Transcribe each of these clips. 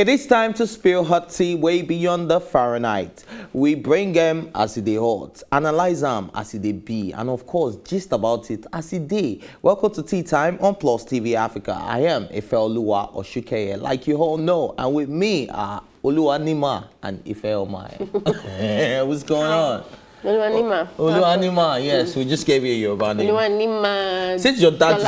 It is time to spill hot tea way beyond the Fahrenheit. We bring them as it dey hot, analyze them as it dey be, and of course, gist about it as it dey. Welcome to Tea Time on PlusTvAfrica. I am Ifeoluwa Oshukeye, like you all know, and with me are Oluwanima and Ifeomai. What's going on? Oluwanima. Yes, we just gave you a Yoruba name. Oluwanima. Since your dad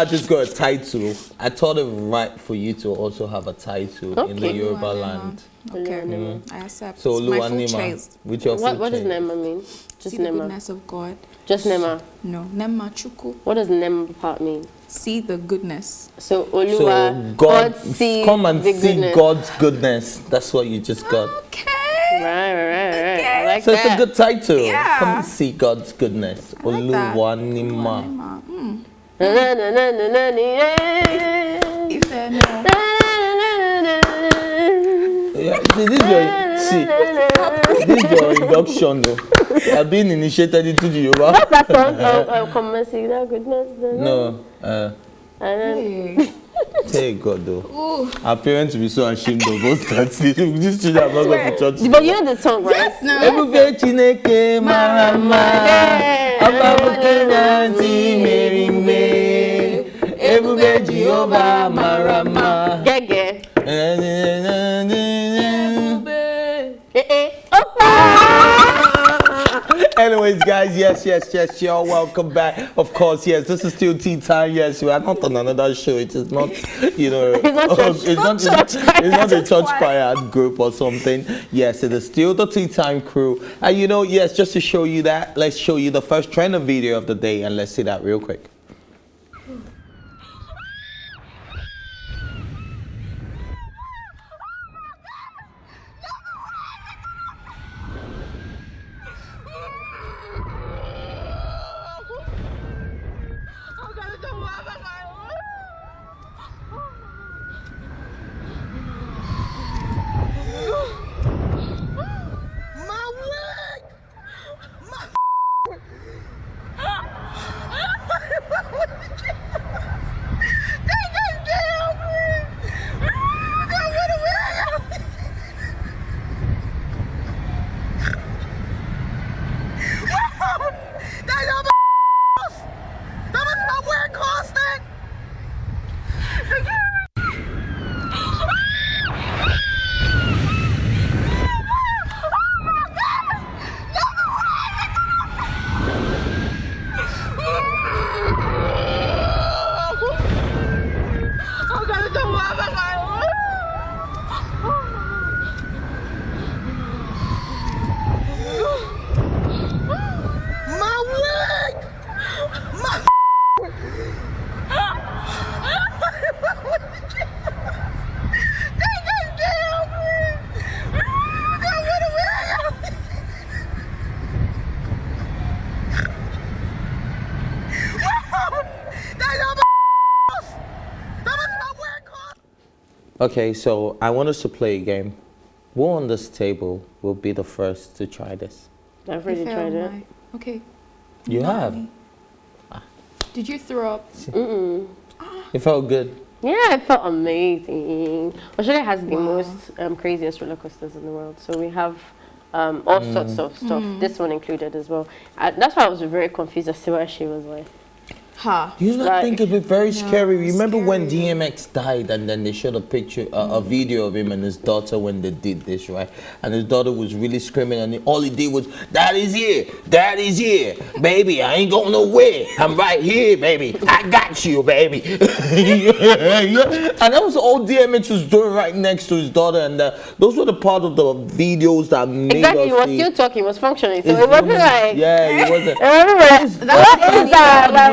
just got a title, I thought it right for you to also have a title in the Yoruba land. Okay, I accept. So Oluwanima. With your what does Nema mean? Just the goodness of God. Just Nema? No, Nema Chuku. What does Nema part mean? See the goodness. So Oluwa, God sees come and the see goodness. God's goodness. That's what you just got. Okay. Right. Okay. I like So that. it's a good title. Yeah. Come and see God's goodness. I like that. Oluwanima. If no. Yeah, this is your induction though. I've been initiated into the Yoruba. What's that song? Come and see that goodness. No. Hey. Thank God though. Ooh. Our parents will be so ashamed of us that these children are not going to church. But you know the song, right? Yes, no. Ebube Chineke marama, Ababuke nanti merimbe. Ebube Jehovah marama. Gege. Anyways, guys, yes, y'all, welcome back. Of course, yes, this is still Tea Time. Yes, we are not on another show. It is not, you know, it's not a church choir group or something. Yes, it is still the Tea Time crew. And you know, yes, just to show you that, let's show you the first trending video of the day, and let's see that real quick. Okay, so I want us to play a game. Who on this table will be the first to try this? I've already tried it. Okay. You have? Did you throw up? It felt good. Yeah, it felt amazing. Australia has the most craziest roller coasters in the world. So we have all sorts of stuff, this one included as well. That's why I was very confused as to why she was like... You not think it'd be very scary? Remember scary. when DMX died and then they showed a picture, a video of him and his daughter when they did this, right? And his daughter was really screaming and all he did was, Daddy's here, baby, I ain't going nowhere. I'm right here, baby. I got you, baby. And that was all DMX was doing right next to his daughter, and those were the part of the videos that made Exactly, he us was see. still talking, he was functioning, so it wasn't like... Yeah, he wasn't. What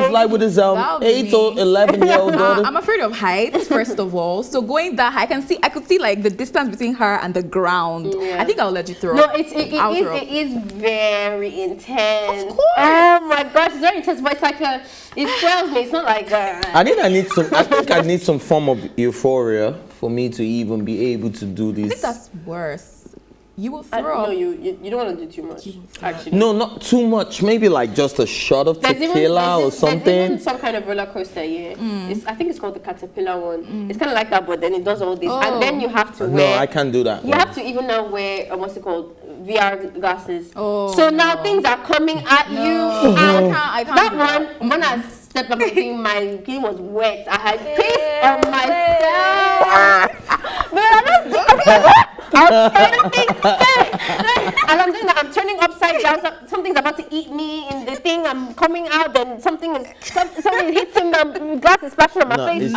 was like with his 8 or 11-year-old daughter. I'm afraid of heights, first of all. So going that high, I could see like the distance between her and the ground. Yeah. I think I'll let you throw. No, it is very intense. Of course. Oh my gosh, it's very intense, but it's like it swells me. It's not like that. I think I need some form of euphoria for me to even be able to do this. I think that's worse. You will throw up. No, you don't want to do too much. Actually, No, not too much. Maybe like just a shot of tequila or There's something. even some kind of roller coaster. Yeah, I think it's called the caterpillar one. It's kind of like that, but then it does all this, and then you have to wear. No, I can't do that. You have to even now wear what's it called? VR glasses. Oh, so now things are coming at you. And I can't that do one, when I stepped up, my skin was wet. I had piss on myself. Man, and I'm doing that. I'm turning upside down. Something's about to eat me in the thing. I'm coming out, and something is hitting the glass is splashing on my face.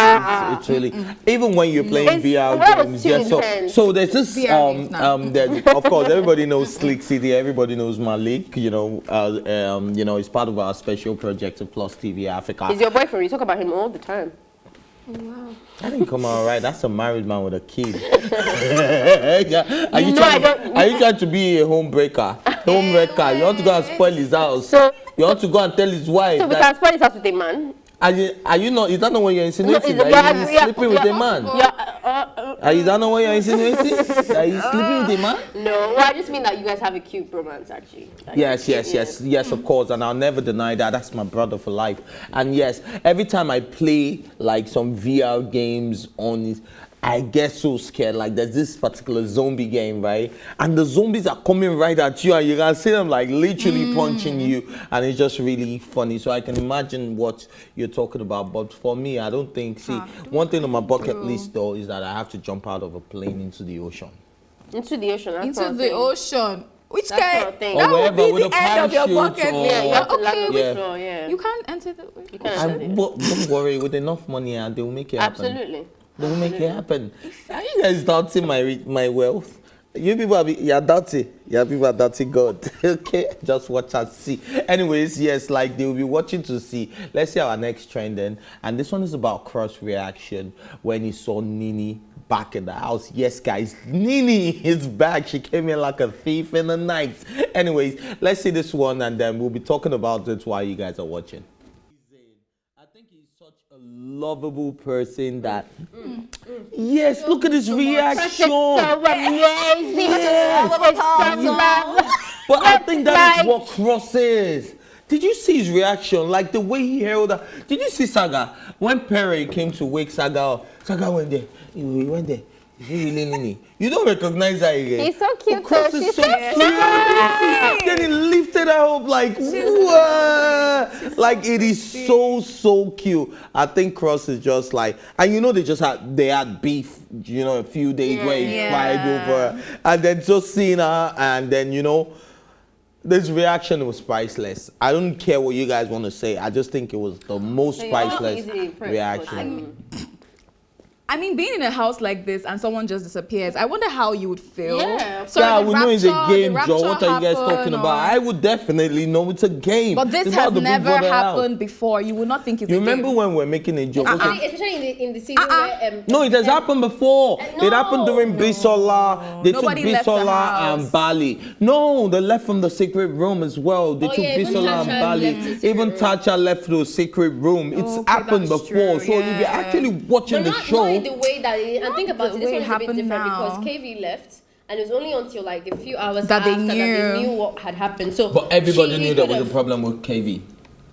It's really even when you're playing VR games. Yeah, so there's this of course everybody knows Slick City. Everybody knows Malik. You know, it's part of our special project of PlusTvAfrica. He's your boyfriend. You talk about him all the time. Oh, wow. I didn't come out right. That's a married man with a kid. Are you trying to be a homebreaker? Homebreaker. You want to go and spoil his house. You want to go and tell his wife. So we can spoil his house with a man. Are you not? Is that not what you're insinuating? No, that he's sleeping with a man? Is that not what you're insinuating? That he's sleeping with a man? No, well, I just mean that you guys have a cute romance, actually. Yes, of course, and I'll never deny that. That's my brother for life. And yes, every time I play like some VR games on it, I get so scared. Like there's this particular zombie game, right? And the zombies are coming right at you, and you can see them like literally punching you, and it's just really funny. So I can imagine what you're talking about. But for me, I don't think. See, one thing on my bucket list though is that I have to jump out of a plane into the ocean. Into the ocean. Into the ocean. Which that's guy? That would be the end of your bucket list. Yeah, you have to land on the Okay. floor, yeah. You can't enter the. You can't enter it. Don't worry, with enough money, they will make it happen. Absolutely. They will make it happen. Are you guys doubting my wealth? You people you're doubting. Yeah, people are doubting God. Okay, just watch and see. Anyways, yes, like they will be watching to see. Let's see our next trend then. And this one is about cross reaction when he saw Nini back in the house. Yes, guys, Nini is back. She came in like a thief in the night. Anyways, let's see this one and then we'll be talking about it while you guys are watching. I think he's such a lovable person that yes, look at his reaction. So amazing. Yes. But I think that is what cross is. Did you see his reaction? Like the way he held her. Did you see Saga? When Perry came to wake Saga up, Saga went there. He went there. You don't recognize her again. He's so cute. Cross is so cute. Then he lifted her up like, what? Like it is so cute. I think Cross is just like, and you know they had beef, you know, a few days where he cried over her. And then just seeing her and then, you know, this reaction was priceless. I don't care what you guys want to say. I just think it was the most priceless reaction. I mean, being in a house like this and someone just disappears, I wonder how you would feel. Yeah, so yeah, we know it's a game, Joe. What are you guys talking about? I would definitely know it's a game. But this has never happened before. You would not think it's a game. You remember when we're making a joke? Especially in the season where... no, it has happened before. It happened during Bisola. They took Bisola and Bali. No, they left from the secret room as well. They took Bisola and Bali. Even Tacha left the secret room. It's happened before. So if you're actually watching the show... the way that and think about it, this one's a bit different because KV left and it was only until like a few hours after that they knew what had happened. So but everybody knew there was a problem with KV.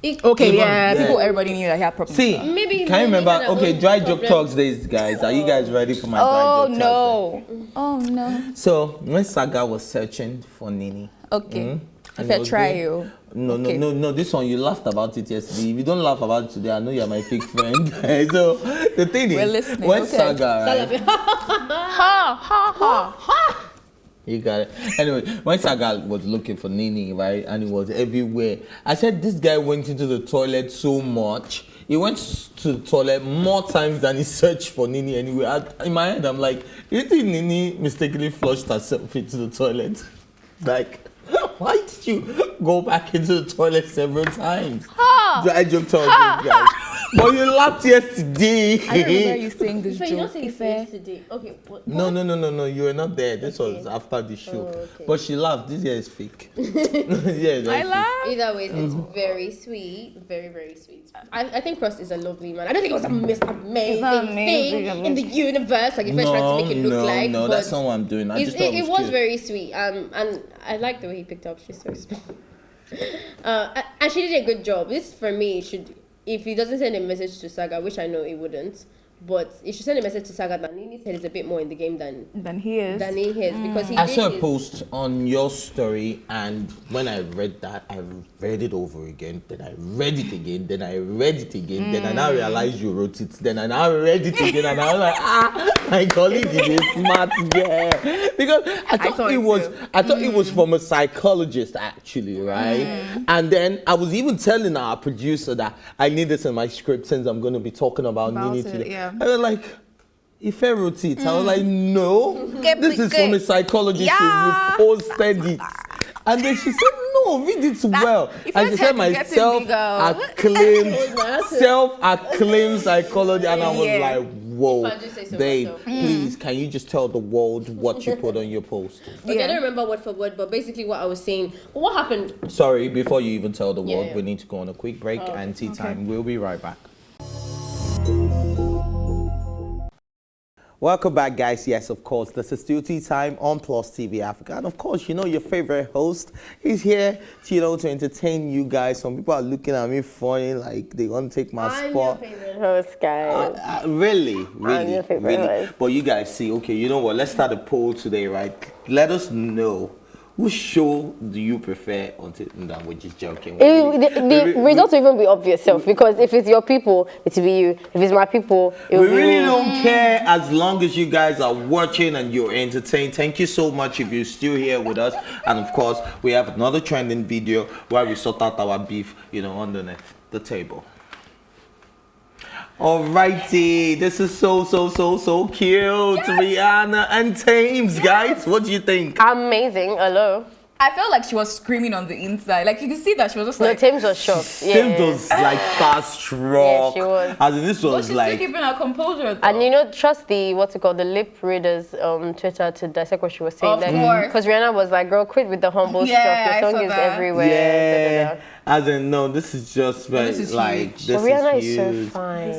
Everybody knew that he had problems. See, can you remember? Okay, dry joke talks days, guys. Are you guys ready for my dry joke talks? Oh no. So when Saga was searching for Nini. Okay. If I try you. No. This one you laughed about it yesterday. If you don't laugh about it today, I know you're my fake friend. So the thing is, when Saga, right? You got it. Anyway, when Saga was looking for Nini, right, and he was everywhere, I said this guy went into the toilet so much. He went to the toilet more times than he searched for Nini anyway. In my head, I'm like, you think Nini mistakenly flushed herself into the toilet? Like, why did you go back into the toilet several times? Dry joke talk, guys. But you laughed yesterday. I don't remember you saying this If you don't joke. say If it yesterday. Okay. What? No. You were not there. This was after the show. okay. But she laughed. This year is fake. Yeah, I laugh. Either way, it's very sweet. Very, very sweet. I think Cross is a lovely man. I don't think it was a amazing thing in the universe. Like, if I tried to make it look like. No, but that's not what I'm doing. I just thought it was cute. very sweet. And I like the way he picked up. She's so small. And she did a good job. This, for me, should, if he doesn't send a message to Saga, which I know he wouldn't, but he should send a message to Saga that Nini's head is a bit more in the game than he is. he is, because he I did saw a his- post on your story, and when I read that, I read it over again. Then I read it again. Then I read it again. Then I now realized you wrote it. Then I now read it again, and I was like, my colleague is a smart girl, because I thought it was from a psychologist actually, right? And then I was even telling our producer that I need this in my script since I'm going to be talking about Nini today. Yeah. I was like, if I wrote it, I was like, no, this is from a psychologist. Yeah. She reposted it. And then she said, no, read it well. if And your she said, head my is getting self-acclaimed psychology. And I was like, whoa, If I do say so babe, myself. please, can you just tell the world what you put on your post? Okay, I don't remember word for word, but basically what I was saying. But what happened? Sorry, before you even tell the world, Yeah. we need to go on a quick break and tea time. We'll be right back. Welcome back, guys. Yes, of course, this is still Tea Time on PlusTvAfrica. And of course, you know, your favorite host is here to entertain you guys. Some people are looking at me funny, like they want to take my I'm spot. your favorite host, guys. Really? your favorite host. But you guys see, okay, you know what? Let's start a poll today, right? Let us know. Which show do you prefer until no, we're just joking. The results will even be obvious, self, because if it's your people, it will be you. If it's my people, it will We be really me. don't care as long as you guys are watching and you're entertained. Thank you so much if you're still here with us. And of course, we have another trending video where we sort out our beef, underneath the table. Alrighty, this is so cute. Yes. Rihanna and Thames, guys. What do you think? Amazing. Hello. I felt like she was screaming on the inside. Like, you can see that she was just No, like... Thames was shocked. Yeah. Thames was like starstruck. Yeah, she was. As in, this But was she's like. still keeping her composure, though. And trust the the lip readers on Twitter to dissect what she was saying. Of course. Because Rihanna was like, girl, quit with the humble Yeah, stuff. I Your saw song is that. everywhere. Yeah. Da, da, da. As in, no, this is just this is like huge. this Rihanna is is so huge. fine.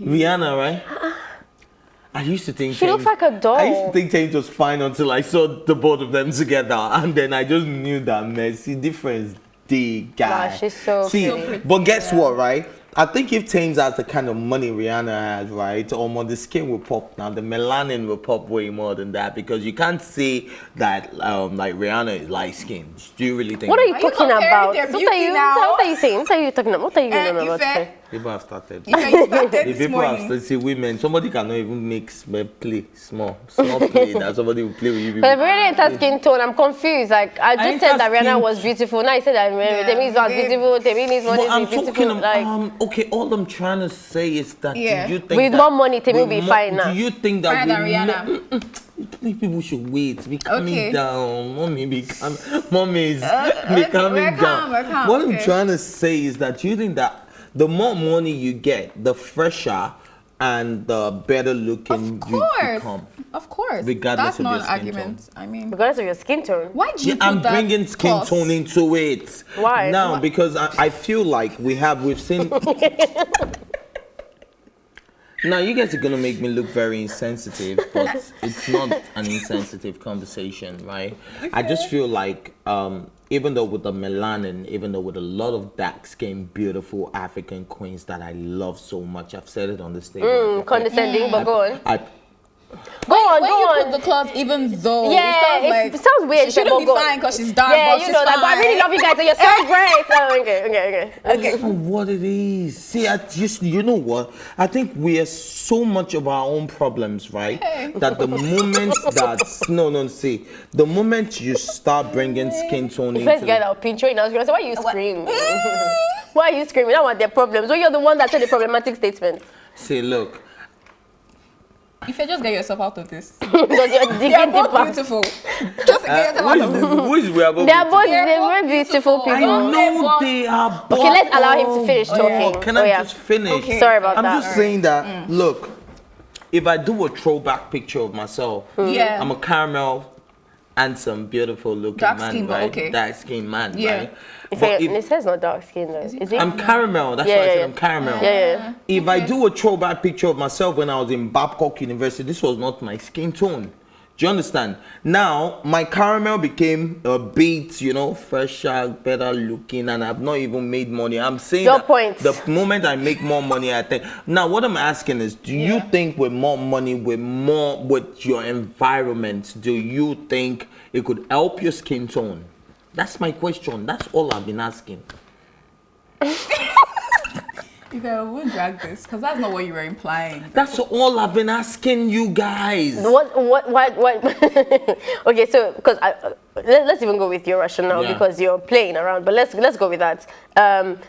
Rihanna, right? I used to think She looks Thames- like a doll. I used to think Thames was fine until I saw the both of them together, and then I just knew that messy difference. The guy. Nah, she's so pretty. But guess what, right? I think if Thames has the kind of money Rihanna has, right, almost the skin will pop. Now the melanin will pop way more than that, because you can't say that like Rihanna is light skinned. Do you really think? What are you Are you talking comparing about? their What are beauty you? now? What are you saying? What are you talking about? What are you going on about? Ife, Today? People have started. you started The this people have morning. started. See, women, somebody cannot even mix play small play that somebody will play with you. But really entire skin tone. I'm confused. Like I just said that Rihanna was beautiful. Now you said that Temi is not beautiful. Temi needs But I'm money to be talking beautiful. Like about, okay, all I'm trying to say is that Yeah. do you think with that more money, Temi will with be more- fine now. Do you think that Finer than we Rihanna. people should wait? Be calming Okay. down. Mommy is okay, be calming we're down. calm, we're calm, What I'm okay. trying to say is that you think that the more money you get, the fresher and the better looking Of you course. become. Of course. Regardless That's of not your an skin argument. I mean, Regardless of your skin tone. why do you Yeah, put I'm that bringing skin clause? tone into it. Why? Now, because I feel like we've seen. Now, you guys are gonna make me look very insensitive, but it's not an insensitive conversation, right? I just feel like, even though with the melanin, even though with a lot of dark skin, beautiful African queens that I love so much, I've said it on the stage. Condescending, but go on. When Go you on. put the clause, even though Yeah, it it sounds weird. she shouldn't but be go on. fine because she's dark, Yeah, but you she's know that. But I fine. really love you guys, and you're so great. So, okay. That's not what it is. See, you know what? I think we are so much of our own problems, right? That the moment the moment you start bringing skin tone First into guy that will pinch you, and I was going to say, why are you screaming? Why are you screaming? I want their problems. Well, you're the one that said the problematic statement. say, look, If you just get yourself out of this. Because you're digging They're both deeper. beautiful. Just get yourself out of this. Who is we are both? They're both They're very both beautiful people. I know they are. Okay, let's allow him to finish talking. Oh, can I just finish? Okay. Sorry about I'm that. just saying that. Look, if I do a throwback picture of myself, Yeah. I'm a caramel, handsome, beautiful looking Dark man, skin, but right? okay. Dark skinned man, Yeah. right? If But it says not dark skin though. Is it? I'm caramel. That's Yeah, why I yeah, said yeah. I'm caramel. Yeah. If I do a throwback picture of myself when I was in Babcock University, this was not my skin tone. Do you understand? Now, my caramel became a bit, fresher, better looking, and I've not even made money. I'm saying Your that point. the moment I make more money, I think. Now, what I'm asking is, do you think with more money, with your environment, do you think it could help your skin tone? That's my question. That's all I've been asking. If I won't drag this, because that's not what you were implying. That's all I've been asking you guys. What? Okay, so because let's even go with your rationale because you're playing around. But let's go with that.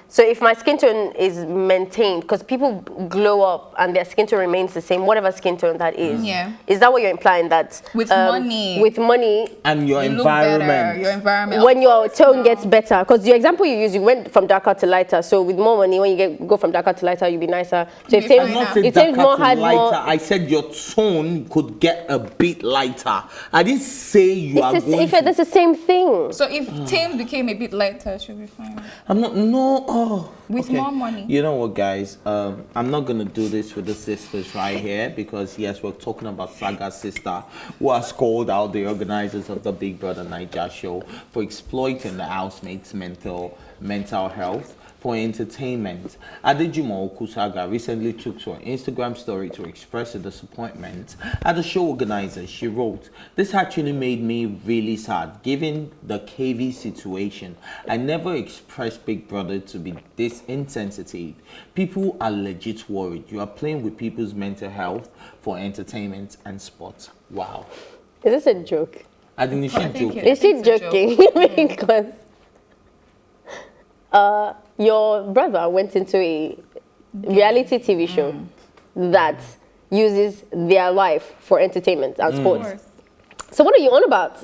So if my skin tone is maintained, because people glow up and their skin tone remains the same, whatever skin tone that is. Yeah. Is that what you're implying? That With money. With money. And your You look better, environment. your environment. When your tone gets better, because your example you use, you went from darker to lighter. So with more money, when you go from darker to lighter, you'll be nicer. So if You'll I'm be not fine saying if Thames darker more to had lighter. more, I said your tone could get a bit lighter. I didn't say you are going to. that's the same thing. So if Thames became a bit lighter, she'll be fine. I'm not. No. Oh. With more money. You know what, guys? I'm not gonna do this with the sisters right here because yes, we're talking about Saga's sister, who has called out the organizers of the Big Brother Naija show for exploiting the housemates' mental health for entertainment. Adejumo Saga recently took to her Instagram story to express her disappointment at the show organizer. She wrote, "This actually made me really sad, given the KV situation. I never expressed Big Brother to be this insensitive. People are legit worried. You are playing with people's mental health for entertainment and sport." Wow. Is this a joke? I think she's joking. Is she It's a joking? Because your brother went into a reality TV show that uses their life for entertainment and sports. So what are you on about?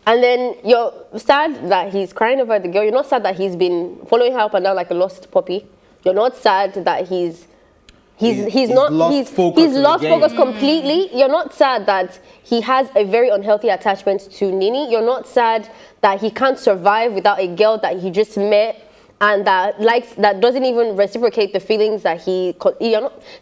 And then you're sad that he's crying over the girl. You're not sad that he's been following her up and down like a lost puppy. You're not sad that he's lost focus completely. You're not sad that he has a very unhealthy attachment to Nini. You're not sad that he can't survive without a girl that he just met and that doesn't even reciprocate the feelings that see,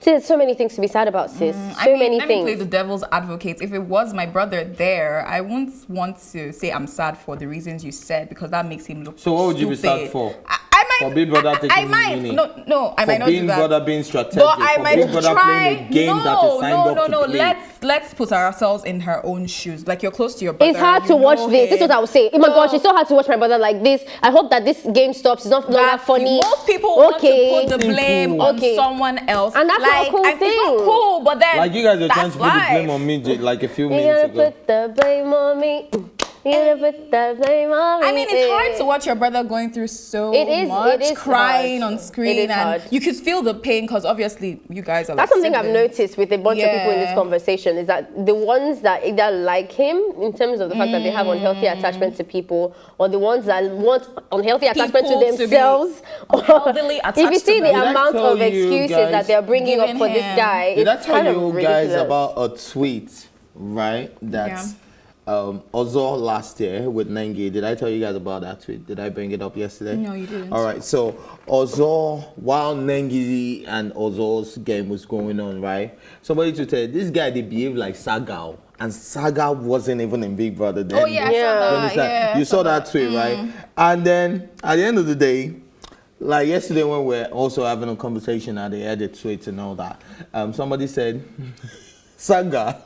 there's so many things to be sad about, sis. Let me play the devil's advocate. If it was my brother there, I wouldn't want to say I'm sad for the reasons you said because that makes him look So what would you be stupid. sad for? I might. For Big Brother taking I might. Nini? No, I might not do Big that. Brother being strategic. But I for might Big Brother try. playing a game that is signed up to play. Let's put ourselves in her own shoes. Like you're close to your brother. It's hard to watch this. This is what I would say. Oh my gosh, it's so hard to watch my brother like this. I hope that this game stops. It's not that funny. Most people want to put the blame on someone else. And that's not a cool thing. It's not cool, but then Like you guys are trying to put the life. blame on me like a few You minutes gotta ago. put the blame on me. You gotta put the blame on me. I mean, it's hard to watch your brother going through so much, crying on screen, and you could feel the pain because obviously you guys are. That's something I've noticed with a bunch of people in this conversation is that the ones that either like him in terms of the fact that they have unhealthy attachment to people, or the ones that want unhealthy attachment to themselves. If you see the amount of excuses that they're bringing up for this guy, did I it's tell kind of you ridiculous. guys about a tweet, right? That's Ozo last year with Nengi. Did I tell you guys about that tweet? Did I bring it up yesterday? No, you didn't. All right, so Ozo, while Nengi and Ozo's game was going on, right? Somebody tweeted, this guy, they behave like Saga. And Saga wasn't even in Big Brother then. Oh, yeah, You saw that tweet, right? And then, at the end of the day, like yesterday when we were also having a conversation at the edit tweet and all that, somebody said, Saga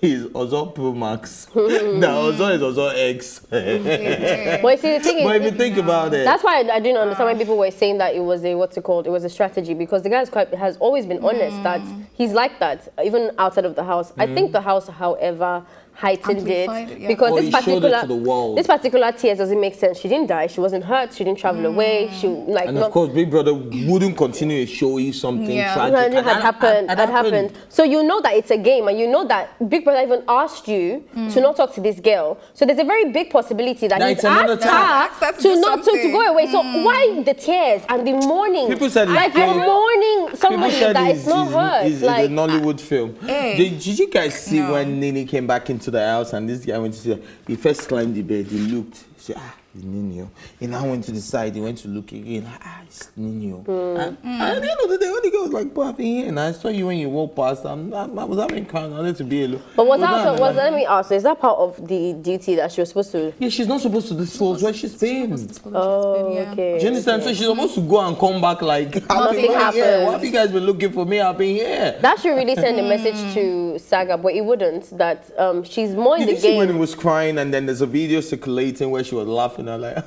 is Ozo Pro Max. Ozo is Ozo X. But you see, the thing is, But if you think about it, that's why I didn't understand why people were saying that it was a it was a strategy, because the guy has always been honest that he's like that even outside of the house. I think the house, however, heightened Amplified it, yeah. because Or he showed it to the world. this particular tears doesn't make sense. She didn't die. She wasn't hurt. She didn't travel away. She like And of course, Big Brother wouldn't continue to show you something Yeah. tragic. it had happened. So you know that it's a game, and you know that Big Brother even asked you to not talk to this girl. So there's a very big possibility that he's it's another asked her to to do not to something. go away. So why the tears and the mourning? People said it's like you're crazy. mourning somebody that is not hurt. It's a Nollywood film. Hey. Did you guys see No. when Nini came back into the house and this guy went to see her? He first climbed the bed, he looked, he said, it's Nini. He now went to the side, he went to look again, it's Nini. And at the end of the day, when the girl was like, I've been here and I saw you when you walked past, I was having kind, I wanted to be alone. But let me ask, is that part of the duty that she was supposed to? Yeah, she's not supposed to disclose where she's been. Okay. Do you understand? So she's supposed to go and come back like, Nothing happened. What have you guys been looking for me? I've been here. That should really send a message to Saga, but it wouldn't. That she's more in Did the you see when he game. was crying and then there's a video circulating where she was laughing and like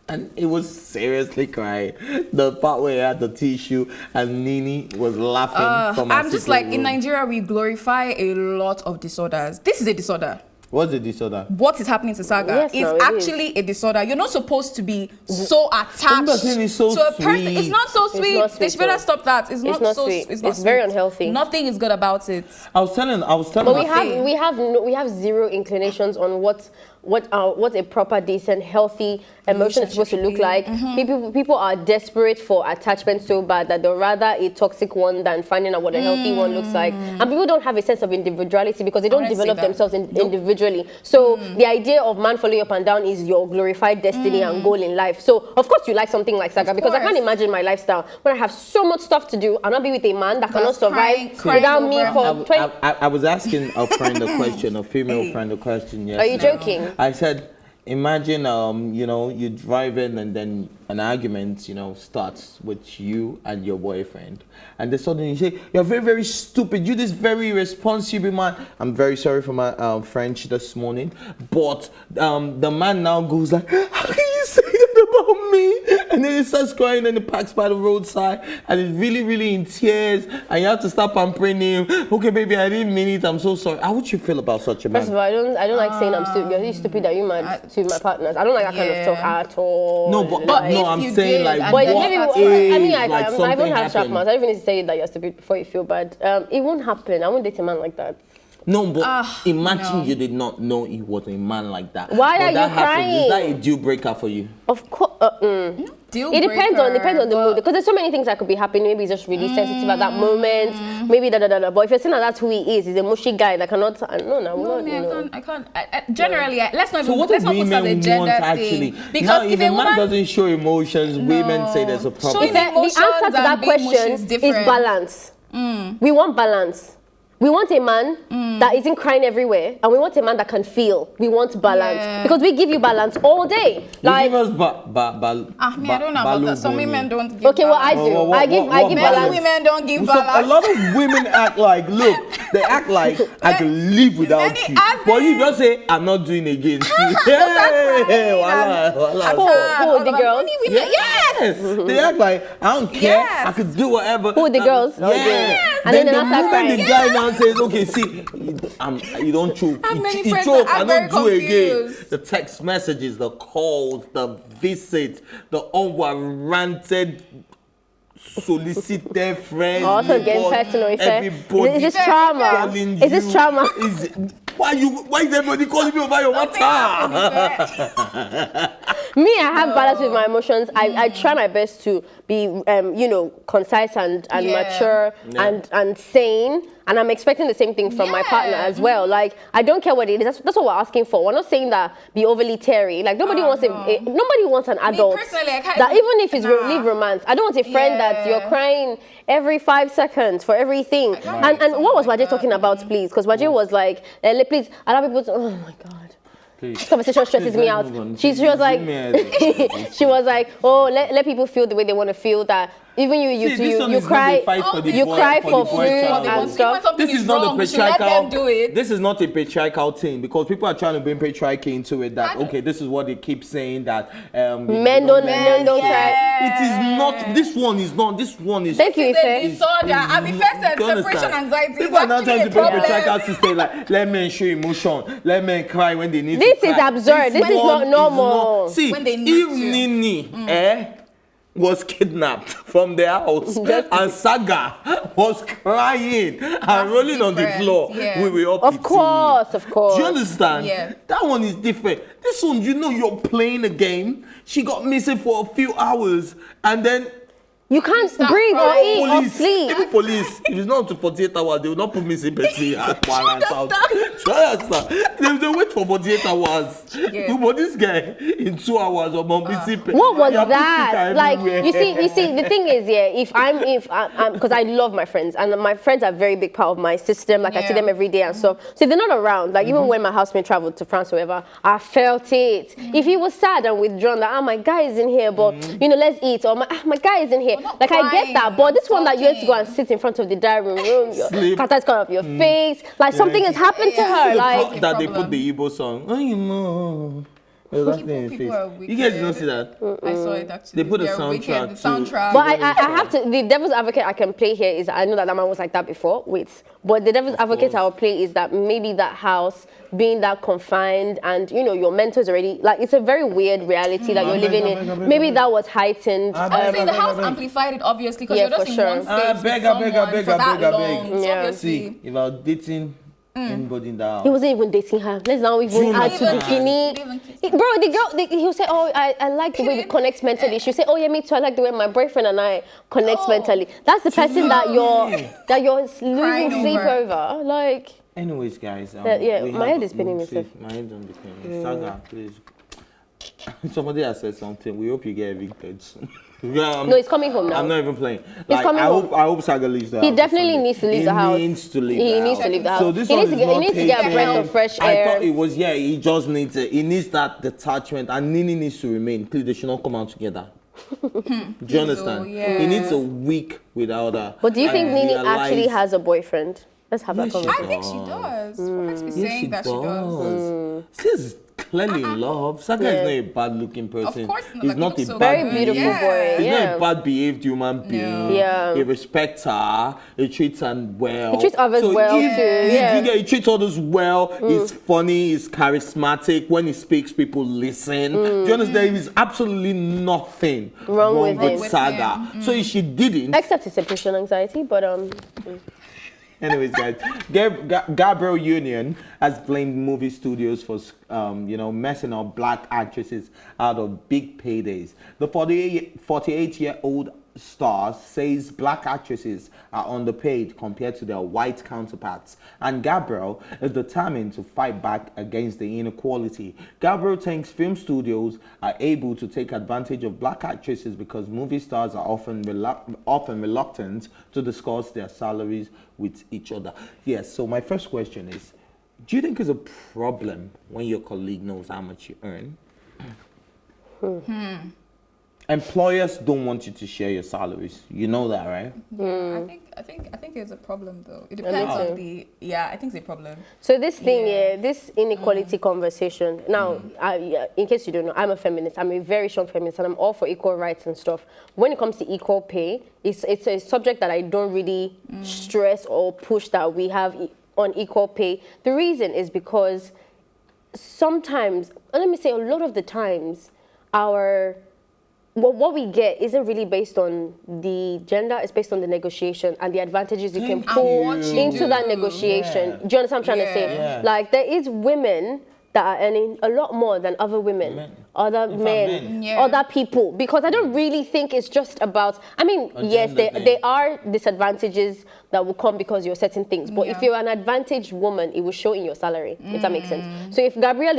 and it was seriously crying. The part where he had the tissue and Nini was laughing from her I'm just secret like, in room. Nigeria, we glorify a lot of disorders. This is a disorder. What's the disorder? What is happening to Saga Yes, is no, it actually a disorder. You're not supposed to be so attached Something is so to a person. sweet. It's not so It's sweet. not sweet, They should better though. stop that. It's not so sweet. It's not It's very sweet. unhealthy. Nothing is good about it. I was telling But we have zero inclinations on what a proper, decent, healthy emotion is supposed to look like. People are desperate for attachment so bad that they'll rather a toxic one than finding out what a healthy one looks like. And people don't have a sense of individuality because they don't wouldn't say develop that. themselves individually. So the idea of man following up and down is your glorified destiny and goal in life. So of course you like something like Saga, because I can't imagine my lifestyle when I have so much stuff to do and not be with a man that cannot survive crying without me over for 20. I was asking a friend a question, a female friend a question yesterday. Are you joking? I said, imagine, you're driving and then an argument, starts with you and your boyfriend. And then suddenly you say, you're very, very stupid. You're this very irresponsible man. I'm very sorry for my French this morning. But the man now goes like, how can you say that about me? And then he starts crying and he parks by the roadside and he's really, really in tears. And you have to stop and pray him. Okay, baby, I didn't mean it. I'm so sorry. How would you feel about such a man? First of all, I don't like saying I'm stupid. You're really stupid. Are you mad to my partners? I don't like that kind of talk at all. No, but But no, if I'm you saying did, like, and what But then maybe, age, I mean, like I something even have sharp happened? mouths. I don't even need to tell you that you're stupid before you feel bad. It won't happen. I won't date a man like that. No, but imagine no. you did not know he was a man like that. Why But are that you happens. Is that crying? a deal breaker for you? Of course. Deal It depends on breaker, the mood, because there's so many things that could be happening. Maybe he's just really sensitive at that moment. Maybe But if you're saying that that's who he is, he's a mushy guy that cannot. I can't. Generally, let's not So even what let's do not put it as a women gender want actually? thing. Because Now, if if a a man woman doesn't show emotions, women say there's a problem. Showing The answer to emotions that and being mushy question is is different. balance. We want balance. We want a man that isn't crying everywhere, and we want a man that can feel. We want balance, Yeah. because we give you balance all day. You Like, give us I don't know about that. Some women don't give okay, what I balance. do, What- I give what Many balance. women don't give So a balance. lot of women act like, look, they act like I can live without Many you. as But you in- just say, I'm not doing again. crying Who, the girls? Yes, they act like I don't care. Yes. I could do whatever. Who, the girls? Yeah. And Then then the they start moment the crying. guy now says, "Okay, see, you don't choke. How many You friends choke. are I very don't do it again." confused? The text messages, the calls, the visits, the unwarranted solicited friends. Also getting neighbors, personal, is it? everybody Is this trauma? calling Is this you. trauma? Why is everybody calling me over your WhatsApp? Me, I have balance with my emotions. I try my best to be, concise and mature and sane. And I'm expecting the same thing from my partner as well. Like, I don't care what it is. That's what we're asking for. We're not saying that be overly teary. Like, nobody wants an adult. personally, I can't that even if it's nah. leave romance, I don't want a friend that you're crying every 5 seconds for everything. And what was Wajay talking about, please? Because Wajay was like, please, allow people to, oh my God. This conversation stresses me out. She was like, she was like, oh, let people feel the way they want to feel. That even you cry, for food and stuff. This is not a patriarchal. This is not a patriarchal thing, because people are trying to bring patriarchy into it. That okay, this is what they keep saying, that men don't cry. It is not. This one is not. This one is. Thank you, disorder. I've said separation anxiety. People are now trying to bring patriarchal system, like let men show emotion, let men cry when they need to cry. This is absurd. This is not normal. See, when they need if to. Nini was kidnapped from their house and Saga was crying and rolling on the floor, we will all Of course. Do you understand? Yeah. That one is different. This one, you're playing a game. She got missing for a few hours, and then you can't breathe or eat or sleep. Even police, if it's not up to 48 hours, they will not put missing person at one house. They wait for 48 hours. Yeah. But this guy, in 2 hours, or missing person. What was that? Like, you see, the thing is, if I'm, because I love my friends, and my friends are a very big part of my system. Like, I see them every day and stuff. So they're not around. Like, even when my housemate traveled to France or whatever, I felt it. If he was sad and withdrawn, that, my guy is in here, but, let's eat. Or my guy is in here. Like, I get that, but this one that you have to go and sit in front of the dining room, your cat is coming up your face, like something has happened to her. Like that they put the Igbo song. Oh, you know. You guys don't see that? I saw it actually. They put a soundtrack. But I have to. The devil's advocate I can play here is, I know that man was like that before. But the devil's advocate I will play is that maybe that house being that confined, and your mentor's already, like, it's a very weird reality that you're living in. Maybe that was heightened. I'm saying the house amplified it, obviously, because you're just in one space with someone for that long. So obviously, if I was dating anybody in that house. He wasn't even dating her. Let's not even add to the guinea. Bro, the girl, he'll say, oh, I like the way we connect mentally. She'll say, oh yeah, me too. I like the way my boyfriend and I connect mentally. That's the person that you're losing sleep over. Like. Anyways, guys. My head is spinning itself. My head don't be spinning. Saga, please. Somebody has said something. We hope you get evicted soon. No, he's coming home now. I'm not even playing. He's coming home. I hope Saga leaves the house. He definitely needs to leave the house. He needs to leave the house. So this he needs to get a breath of fresh air. I thought it was, he just needs it. He needs that detachment, and Nini needs to remain. Please, they should not come out together. Do you understand? He needs a week without her. But do you think Nini actually has a boyfriend? Let's have that conversation. I think she does. For her to be saying that she does. She's clearly in love. Saga is not a bad-looking person. Of course not. He's not a very beautiful boy. He's not a bad-behaved human being. Yeah. He respects her. He treats her well. He treats others well too. He treats others well. He's funny. He's charismatic. When he speaks, people listen. Do you understand? There's absolutely nothing wrong with Saga. So if she didn't, except his separation anxiety, but Anyways, guys, Gabrielle Union has blamed movie studios for, messing up black actresses out of big paydays. The 48-year-old star says black actresses are underpaid compared to their white counterparts, and Gabrielle is determined to fight back against the inequality. Gabrielle thinks film studios are able to take advantage of black actresses because movie stars are often reluctant to discuss their salaries with each other. Yes, so my first question is, do you think it's a problem when your colleague knows how much you earn? Employers don't want you to share your salaries. You know that, right? I think it's a problem though. It depends on the. Yeah, I think it's a problem. So this thing, this inequality conversation. Now, in case you don't know, I'm a feminist. I'm a very strong feminist, and I'm all for equal rights and stuff. When it comes to equal pay, it's a subject that I don't really stress or push that we have on equal pay. The reason is because sometimes, let me say, a lot of the times, what we get isn't really based on the gender, it's based on the negotiation and the advantages you can pull into that negotiation. Do you understand what I'm trying to say? Yeah. Like, there is women that are earning a lot more than other women, other men, other people. Because I don't really think it's just about, yes, there are disadvantages that will come because you're certain things. But if you're an advantaged woman, it will show in your salary, if that makes sense. So if Gabrielle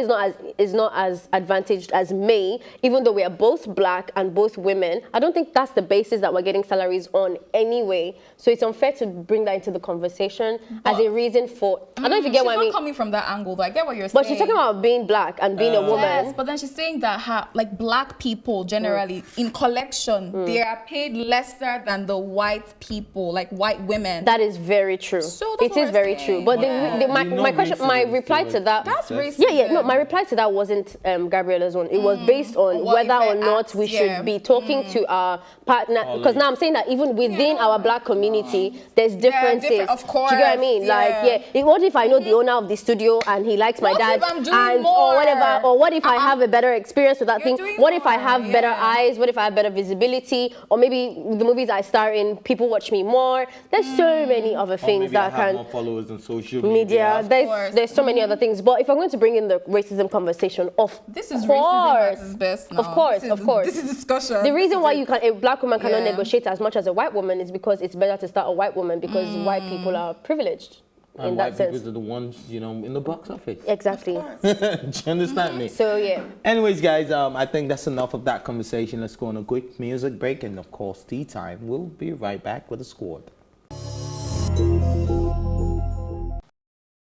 is not as advantaged as me, even though we are both black and both women, I don't think that's the basis that we're getting salaries on anyway. So it's unfair to bring that into the conversation as a reason for, I don't know if you get what I mean. She's not coming from that angle, though. I get what you're saying. But she's talking about being black and being a woman. Yes, but then she's saying that have, like, black people generally in collection, they are paid lesser than the white people, like white women. That is very true. So it is very true. But my question, my reply to that. That's racist. Yeah. No, my reply to that wasn't Gabriella's one. It was based on whether or not we should be talking to our partner. Because now I'm saying that even within our black community, there's differences. Of course. Do you get what I mean? Like, what if I know the owner of the studio and he likes my dad, or whatever? Or what if I have a better experience with that thing? What if I have better eyes? What if I have better visibility? Or maybe the movies I star in, people watch me more. There's so many other things that I have more followers on social media. There's so many other things. But if I'm going to bring in the racism conversation, this is racism at its best now. Of course. This is discussion. The reason why a black woman cannot negotiate as much as a white woman is because it's better to start a white woman because white people are privileged. And in white that sense. people are the ones, in the box office. Exactly. Do you understand me? So, yeah. Anyways, guys, I think that's enough of that conversation. Let's go on a quick music break and, of course, tea time. We'll be right back with the squad.